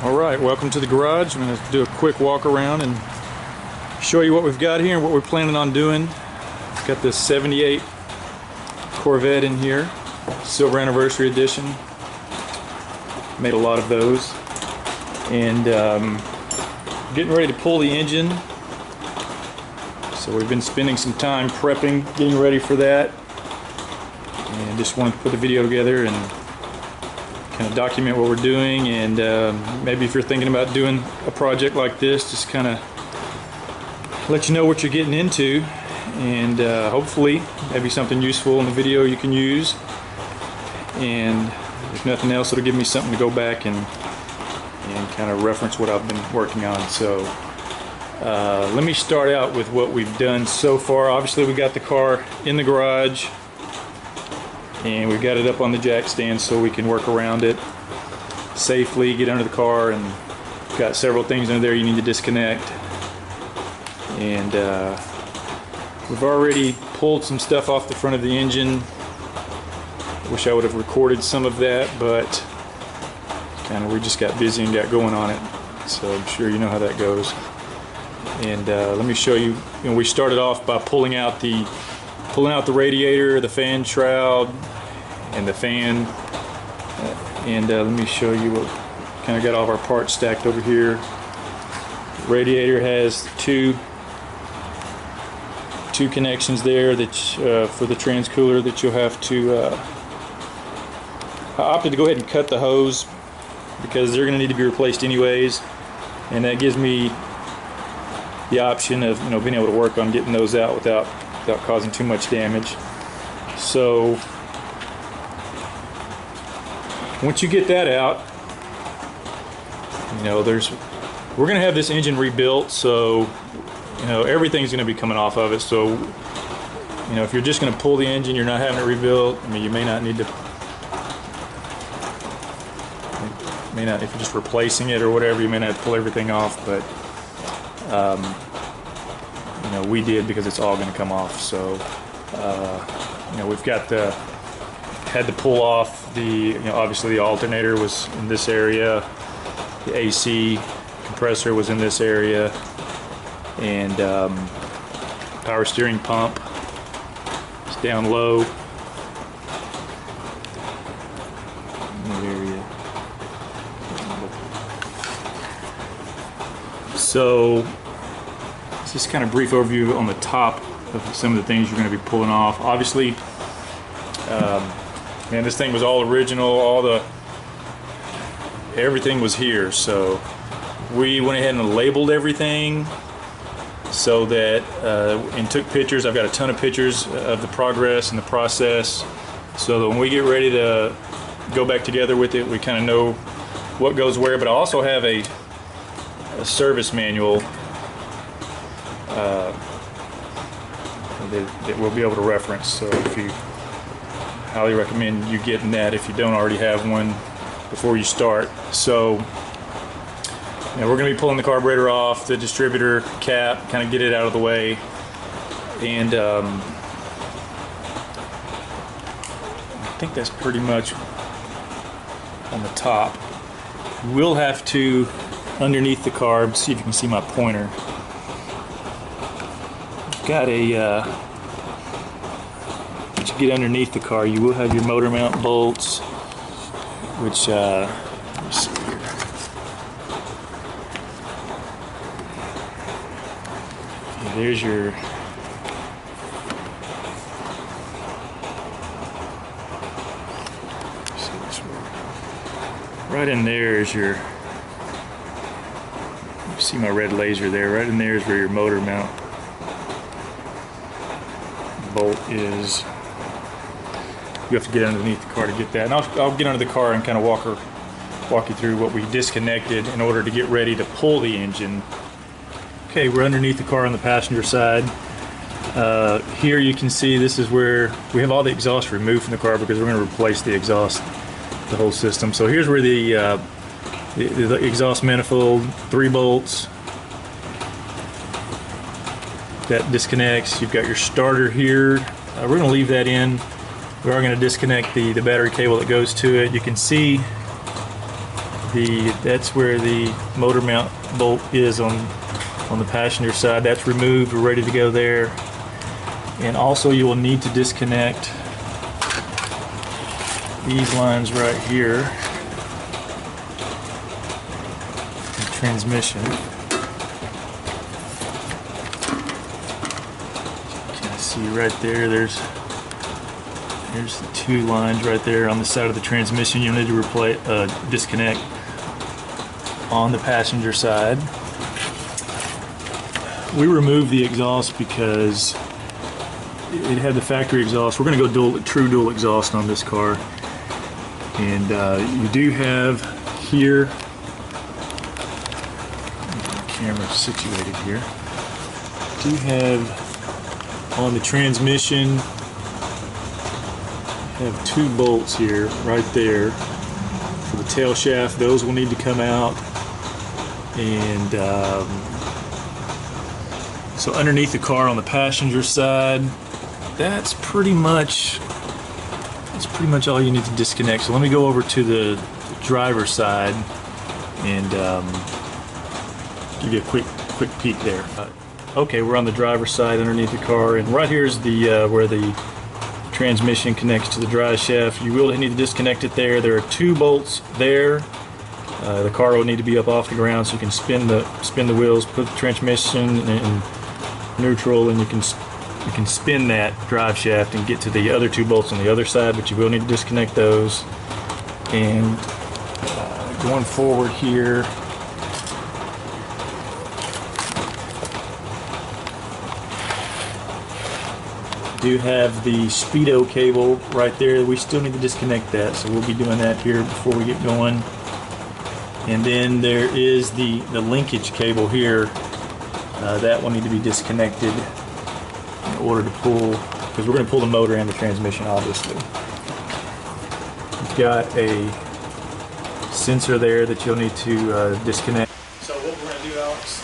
Alright, welcome to the garage. I'm going to do a quick walk around and show you what we've got here and what we're planning on doing. We've got this 78 Corvette in here, Silver Anniversary Edition. Made a lot of those. And getting ready to pull the engine. So we've been spending some time prepping, getting ready for that. And just wanted to put the video together and kind of document what we're doing, and maybe if you're thinking about doing a project like this, just kind of let you know what you're getting into, and hopefully maybe something useful in the video you can use, and if nothing else, it'll give me something to go back and kind of reference what I've been working on. So let me start out with what we've done so far. Obviously we got the car in the garage and we've got it up on the jack stand so we can work around it safely, get under the car, and got several things under there you need to disconnect. And we've already pulled some stuff off the front of the engine. Wish I would have recorded some of that, but kind of we just got busy and got going on it, so I'm sure you know how that goes. And let me show you, we started off by pulling out the radiator, the fan shroud, and the fan. And let me show you what kind of got all of our parts stacked over here. Radiator has two connections there that for the transcooler that you'll have to. I opted to go ahead and cut the hose because they're going to need to be replaced anyways, and that gives me the option of being able to work on getting those out without causing too much damage. So once you get that out, we're going to have this engine rebuilt, so everything's going to be coming off of it. So if you're just going to pull the engine, you're not having it rebuilt. I mean, you may not need to. If you're just replacing it or whatever, you may not have to pull everything off, but we did because it's all going to come off. So we've got had to pull off the obviously the alternator was in this area, the AC compressor was in this area, and power steering pump is down low. So it's just kind of brief overview on the top of some of the things you're going to be pulling off. Obviously, man, this thing was all original. Everything was here. So we went ahead and labeled everything so that and took pictures. I've got a ton of pictures of the progress and the process, so that when we get ready to go back together with it, we kind of know what goes where. But I also have a service manual that we'll be able to reference. So if you highly recommend you getting that if you don't already have one before you start. So we're going to be pulling the carburetor off, the distributor cap, kind of get it out of the way, and I think that's pretty much on the top. We'll have to, underneath the carb, see if you can see my pointer. Got a once you get underneath the car, you will have your motor mount bolts, which let's see here. There's your right in there is your. You see my red laser there. Right in there is where your motor mount bolt is. You have to get underneath the car to get that. And I'll get under the car and kind of walk you through what we disconnected in order to get ready to pull the engine. Okay, we're underneath the car on the passenger side. Here you can see this is where we have all the exhaust removed from the car because we're going to replace the exhaust, the whole system. So here's where the exhaust manifold, 3 bolts that disconnects. You've got your starter here. We're going to leave that in. We are going to disconnect the battery cable that goes to it. You can see that's where the motor mount bolt is on the passenger side. That's removed. We're ready to go there. And also you will need to disconnect these lines right here. The transmission. You can see right there, there's the two lines right there on the side of the transmission. You'll need to disconnect on the passenger side. We removed the exhaust because it had the factory exhaust. We're going to go true dual exhaust on this car. And you do have here, the camera situated here, you have on the transmission, have two bolts here, right there, for the tail shaft. Those will need to come out. And so underneath the car on the passenger side, that's pretty much all you need to disconnect. So let me go over to the driver's side and give you a quick peek there. Okay, we're on the driver's side underneath the car, and right here is the where the transmission connects to the drive shaft. You will need to disconnect it there. There are two bolts there. The car will need to be up off the ground so you can spin the wheels, put the transmission in neutral, and you can spin that drive shaft and get to the other two bolts on the other side, but you will need to disconnect those. And going forward here, do have the speedo cable right there. We still need to disconnect that, so we'll be doing that here before we get going. And then there is the linkage cable here. That will need to be disconnected in order to pull, because we're going to pull the motor and the transmission, obviously. You've got a sensor there that you'll need to disconnect. So what we're going to do, Alex,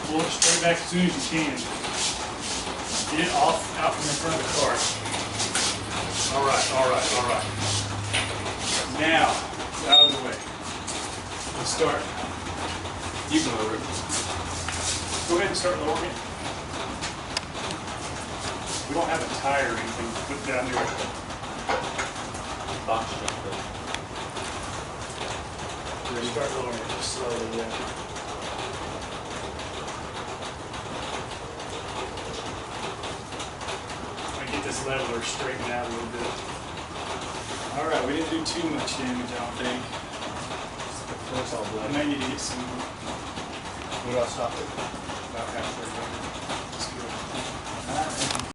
pull it straight back as soon as you can. Get it out from in front of the car. All right. Now, it's out of the way. Let's start. You can lower it. Go ahead and start lowering it. We don't have a tire or anything to put down there. Box it. Start lowering it just slowly, yeah. This leveler straighten out a little bit. Alright, we didn't do too much damage, I don't think. I may need to get some. What do I stop it? About halfway.